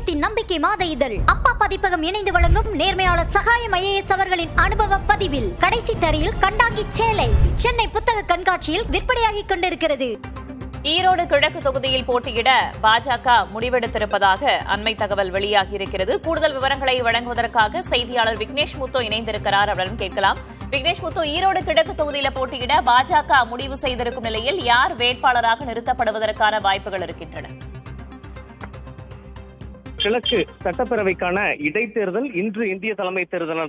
தேசத்தின் நம்பிக்கை மாத இதழ் அப்பா பதிப்பகம் இணைந்து வழங்கும் நேர்மையாளர் சகாயம் IAS அவர்களின் அனுபவ பதிவில் கடைசி தரையில் கண்டாங்கி சேலை சென்னை புத்தக கண்காட்சியில் விற்பனையாகிக் கொண்டிருக்கிறது. ஈரோடு கிழக்கு தொகுதியில் போட்டியிட பாஜக முடிவெடுத்திருப்பதாக அண்மை தகவல் வெளியாகியிருக்கிறது. கூடுதல் விவரங்களை வழங்குவதற்காக செய்தியாளர் விக்னேஷ் முத்து இணைந்திருக்கிறார். அவரிடம் கேட்கலாம். விக்னேஷ் முத்து, ஈரோடு கிழக்கு தொகுதியில் போட்டியிட பாஜக முடிவு செய்திருக்கும் நிலையில் யார் வேட்பாளராக நிறுத்தப்படுவதற்கான வாய்ப்புகள் இருக்கின்றன? கிழக்கு சட்டப்பேரவைக்கான இடைத்தேர்தல் இன்று இந்திய தலைமை தேர்தல்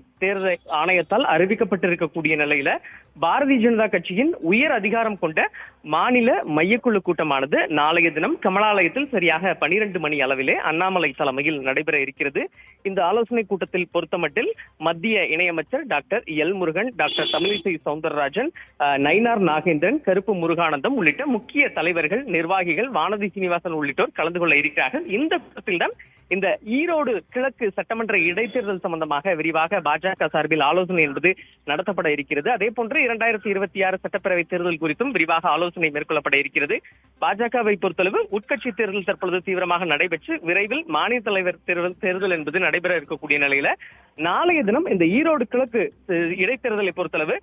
ஆணையத்தால் அறிவிக்கப்பட்டிருக்கக்கூடிய நிலையில பாரதிய ஜனதா கட்சியின் உயர் அதிகாரம் கொண்ட மாநில மையக்குழு கூட்டமானது நாளைய தினம் கமலாலயத்தில் சரியாக 12 மணி அளவிலே அண்ணாமலை தலைமையில் நடைபெற இருக்கிறது. இந்த ஆலோசனை கூட்டத்தில் பொறுத்தமட்டில் மத்திய இணையமைச்சர் doctor L Murugan, doctor Tamilisai Soundararajan, Nainar Nagendran, கருப்பு முருகானந்தம் உள்ளிட்ட முக்கிய தலைவர்கள், நிர்வாகிகள், வானதி சீனிவாசன் உள்ளிட்டோர் கலந்து கொள்ள இருக்கிறார்கள். இந்த கூட்டத்தில்தான் இந்த ஈரோடு கிழக்கு சட்டமன்ற இடைத்தேர்தல் சம்பந்தமாக விரிவாக பாஜக சார்பில் ஆலோசனை என்பது நடத்தப்பட இருக்கிறது. அதே போன்று 2026 சட்டப்பேரவை தேர்தல் குறித்தும் விரிவாக ஆலோசனை மேற்கொள்ளப்பட இருக்கிறது. பாஜகவை பொறுத்தளவு உட்கட்சி தேர்தல் தற்பொழுது தீவிரமாக நடைபெற்று விரைவில் மாநில தலைவர் தேர்தல் என்பது நடைபெற இருக்கக்கூடிய நிலையில நாளைய தினம் இந்த ஈரோடு கிழக்கு இடைத்தேர்தலை பொறுத்தளவு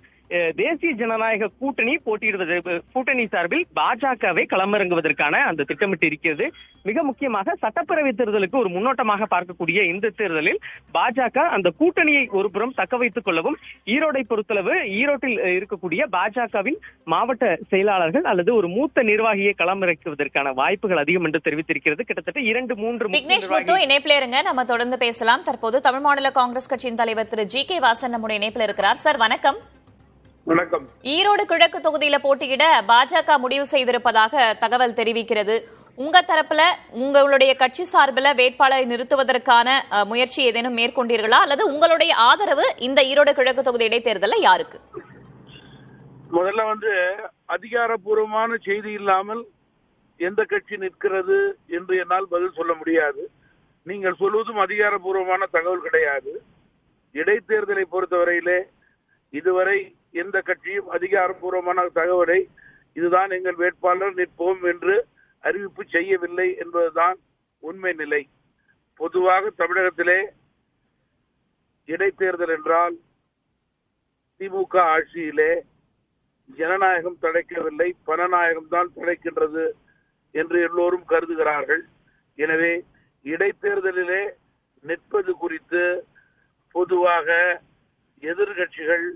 தேசிய ஜனநாயக கூட்டணி சார்பில் பாஜகவை களமிறங்குவதற்கான அந்த திட்டமிட்டு இருக்கிறது. மிக முக்கியமாக சட்டப்பேரவை தேர்தலுக்கு ஒரு முன்னோட்டமாக பார்க்கக்கூடிய இந்த தேர்தலில் பாஜக அந்த கூட்டணியை ஒருபுறம் தக்க வைத்துக் கொள்ளவும் ஈரோடை பொறுத்தளவு ஈரோட்டில் இருக்கக்கூடிய பாஜகவின் மாவட்ட செயலாளர்கள் அல்லது ஒரு மூத்த நிர்வாகியை களமிறக்குவதற்கான வாய்ப்புகள் அதிகம் என்று தெரிவித்திருக்கிறது. கிட்டத்தட்ட 2-3 இணைப்பில் இருங்க, நம்ம தொடர்ந்து பேசலாம். தற்போது தமிழ் மாநில காங்கிரஸ் கட்சியின் தலைவர் திரு GK வாசன் நம்முடைய இணைப்பில் இருக்கிறார். சார் வணக்கம். வணக்கம். ஈரோடு கிழக்கு தொகுதியில போட்டியிட பாஜக முடிவு செய்திருப்பதாக தகவல் தெரிவிக்கிறது. உங்க தரப்புல உங்களுடைய கட்சி சார்பில் வேட்பாளரை நிறுத்துவதற்கான முயற்சி ஏதேனும் மேற்கொண்டீர்களா, அல்லது உங்களுடைய ஆதரவு இந்த ஈரோடு கிழக்கு தொகுதி இடைத்தேர்தலில் யாருக்கு? முதல்ல அதிகாரப்பூர்வமான செய்தி இல்லாமல் எந்த கட்சி நிற்கிறது என்று என்னால் பதில் சொல்ல முடியாது. நீங்கள் சொல்வதும் அதிகாரப்பூர்வமான தகவல் கிடையாது. இடைத்தேர்தலை பொறுத்தவரையிலே இதுவரை எந்த கட்சியும் அதிகாரப்பூர்வமான தகவலை இதுதான் எங்கள் வேட்பாளர் நிற்போம் என்று அறிவிப்பு செய்யவில்லை என்பதுதான் உண்மை நிலை. பொதுவாக தமிழகத்திலே இடைத்தேர்தல் என்றால் திமுக ஆட்சியிலே ஜனநாயகம் தழைக்கவில்லை, பணநாயகம் தான் தழைக்கின்றது என்று எல்லோரும் கருதுகிறார்கள். எனவே இடைத்தேர்தலிலே நிற்பது குறித்து பொதுவாக எதிர்கட்சிகள்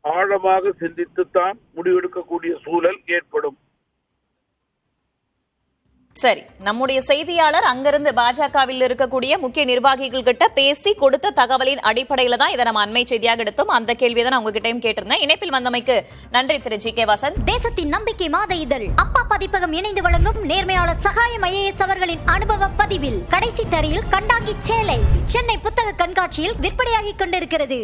ஆழமாக சிந்தித்துத்தான் முடிவெடுக்கக்கூடிய சூழல் ஏற்படும். சரி, நம்முடைய செய்தியாளர் அங்கிருந்து பாஜகவில் இருக்கக்கூடிய முக்கிய நிர்வாகிகள் கிட்ட பேசி கொடுத்த தகவலின் அடிப்படையில தான் இதை நம்ம அண்மை செய்தியாக எடுத்தோம். அந்த கேள்வியை தான் உங்ககிட்டயும் கேட்டிருந்தேன். இணைப்பில் வந்தமைக்கு நன்றி திரு GK வாசன். தேசத்தின் நம்பிக்கை மாத இதழ் அப்பா பதிப்பகம் இணைந்து வழங்கும் நேர்மையாளர் சகாயம் IAS அவர்களின் அனுபவ பதிவில் கடைசி தரையில் கண்டாங்கி சேலை சென்னை புத்தக கண்காட்சியில் விற்பனையாகிக் கொண்டிருக்கிறது.